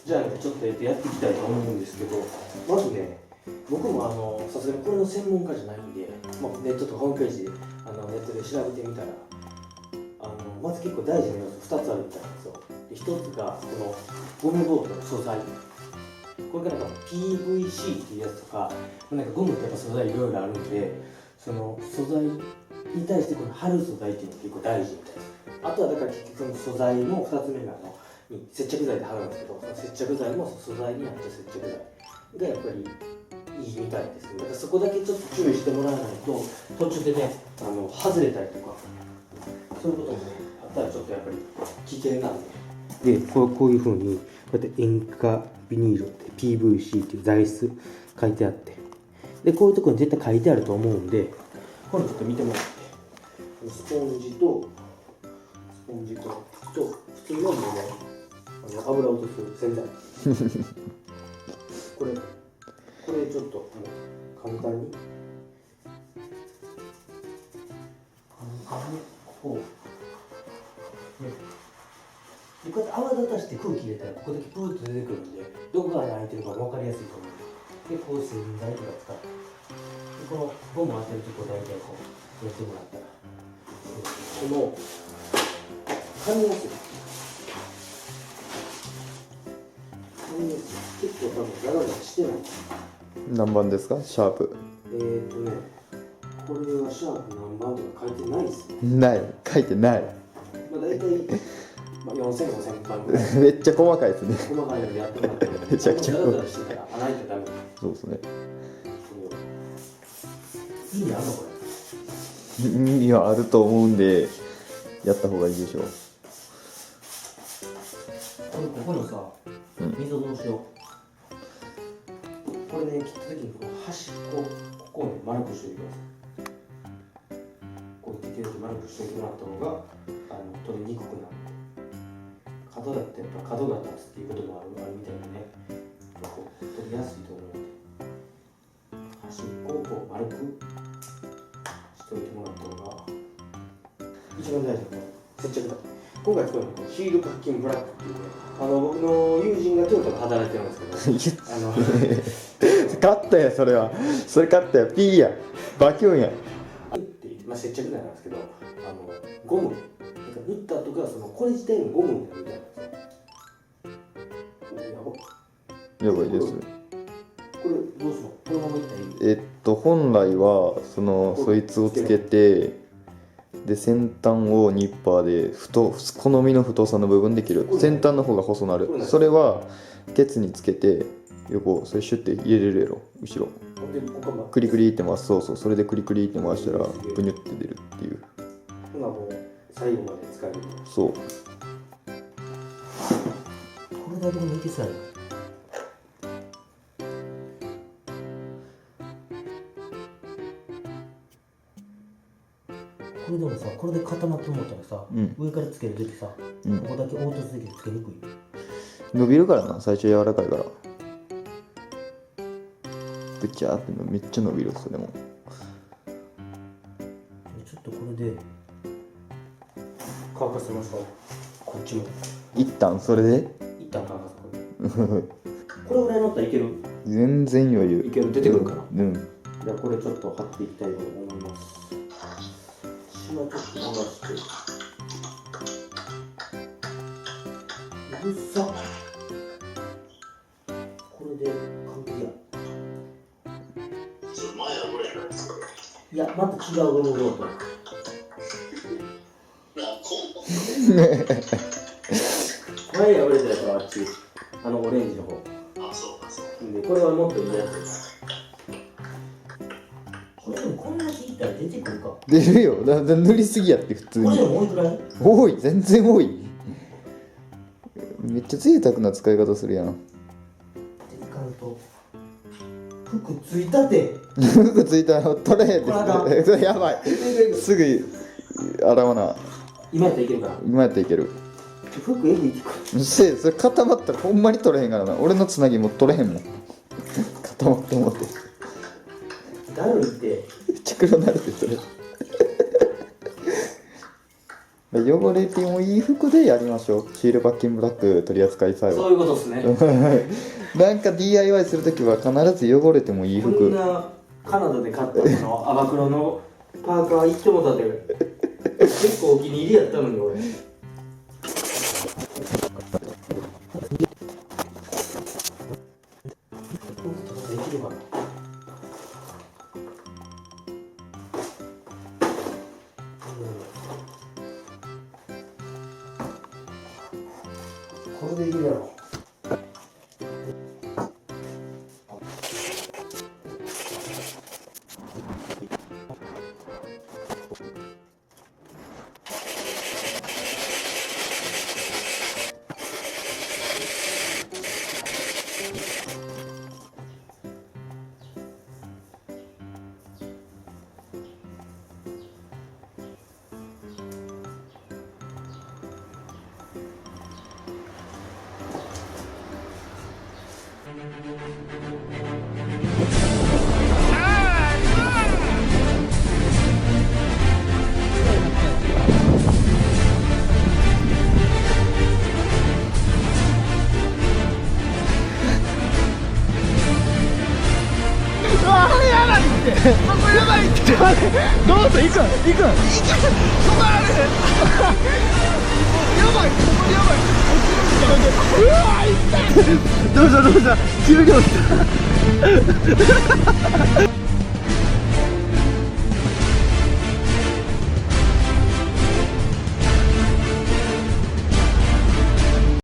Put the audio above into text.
じゃあね、ちょっとやっていきたいと思うんですけど、まずね、僕もさすがにこれの専門家じゃないんで、ネットとかホームページでネットで調べてみたら、まず結構大事な要素2つあるみたいなんですよ。で1つがこのゴムボートの素材。これがなんか PVC っていうやつとか、なんかゴムってやっぱ素材いろいろあるんで、その素材に対してこの貼る素材っていうのが結構大事みたいです。あとはだから結局その素材の2つ目が接着剤で貼るんですけど、その接着剤も素材に合った接着剤がやっぱりいいみたいですね。だからそこだけちょっと注意してもらわないと、途中でね、外れたりとか、そういうこともね、あったらちょっとやっぱり危険なんで。で、こういうふうに、こうやって塩化ビニールって PVC っていう材質書いてあって、で、こういうところに絶対書いてあると思うんで、これちょっと見てもらって、スポンジと、普通のもの、油を落とす洗剤。これちょっともう簡単にこう、ね、でこうやって泡立たして空気入れたらここだけプーッと出てくるんで、どこが開いてるか分かりやすいと思うんで、こう洗剤とか使って、でこのゴム当てるとこ大体こうやってもらったら、この紙やすい結構多分ザラザラしてない。何番ですか？シャープ。これはシャープ何番とか書いてないですね。ない、書いてない。大体、4000、5000番ぐらい。めっちゃ細かいですね。細かいのでやってもらってるんで、めちゃくちゃザラザラしてたら洗いとダメ。そうですね。意味あるのこれ？意味はあると思うんで、やった方がいいでしょう。ここのさ、溝どうしよう。これね、切った時に端っこ、ここをね、丸くしておいてください。こうやって丸くしておいてもらった方が取りにくくなる。角だってやっぱ角が立つっていうこともあるみたいでね、こう取りやすいと思うので、端っこをこう丸くしておいてもらった方が一番大事なのは接着剤。今回これシールパッキンブラックっていうね、僕の友人が京都で働いてるんですけど、カットや、それは。それカットや、ピーや、バキュンや。接着剤なんですけど、ゴム、塗った後がこれ自体のゴムになるみたいなんですよ。やばいです。これどうするの？このままいったらいい？本来はそいつをつけて、で先端をニッパーで好みの太さの部分で切る。先端の方が細なる。それはケツにつけて横それシュッて入れれるやろ、後ろクリクリって回す。そうそう、それでクリクリって回したらブニュって出るっていう。ほなもう最後まで使える。そう、これだけでもいけそうやな。これでもさ、これで固まってもったらさ、上からつけるときさ、ここだけ凹凸できてつけにくい。伸びるからな、最初柔らかいから。ぐちゃーってめっちゃ伸びる。それもちょっとこれで乾かせますか？こっちも一旦それで一旦乾かす。これぐらい乗ったらいける？全然余裕。いける？出てくるかな？うん。じゃあこれちょっと貼っていきたいと思います。シワちょっと伸ばして。うっさ。これで完璧や。いや、また違うゴムロート。前破れたやつはあっち、オレンジの方。で、これはもっといいやつ。これでもこんなにいったら出てくるか。出るよ。塗りすぎやって普通に。これでも多いくらい？多い、全然多い。めっちゃ贅沢な使い方するやん。服ついたて。服ついたの取れへんって。やばい。すぐ洗わな。今やったらいけるから。今やったらいける。服えぐいってくる。それ固まったらほんまに取れへんからな。俺のつなぎも取れへんもん。固まって思って。だるいって。めっちゃ黒なるってそれ。汚れてもいい服でやりましょう。シールパッキンブラック取り扱い際はそういうことですね。なんか DIY するときは必ず汚れてもいいこん服。なカナダで買ったそのアバクロのパーカー一丁も立てる。結構お気に入りやったのに俺。できるかな。これでいいやろ。どうした急に落ちた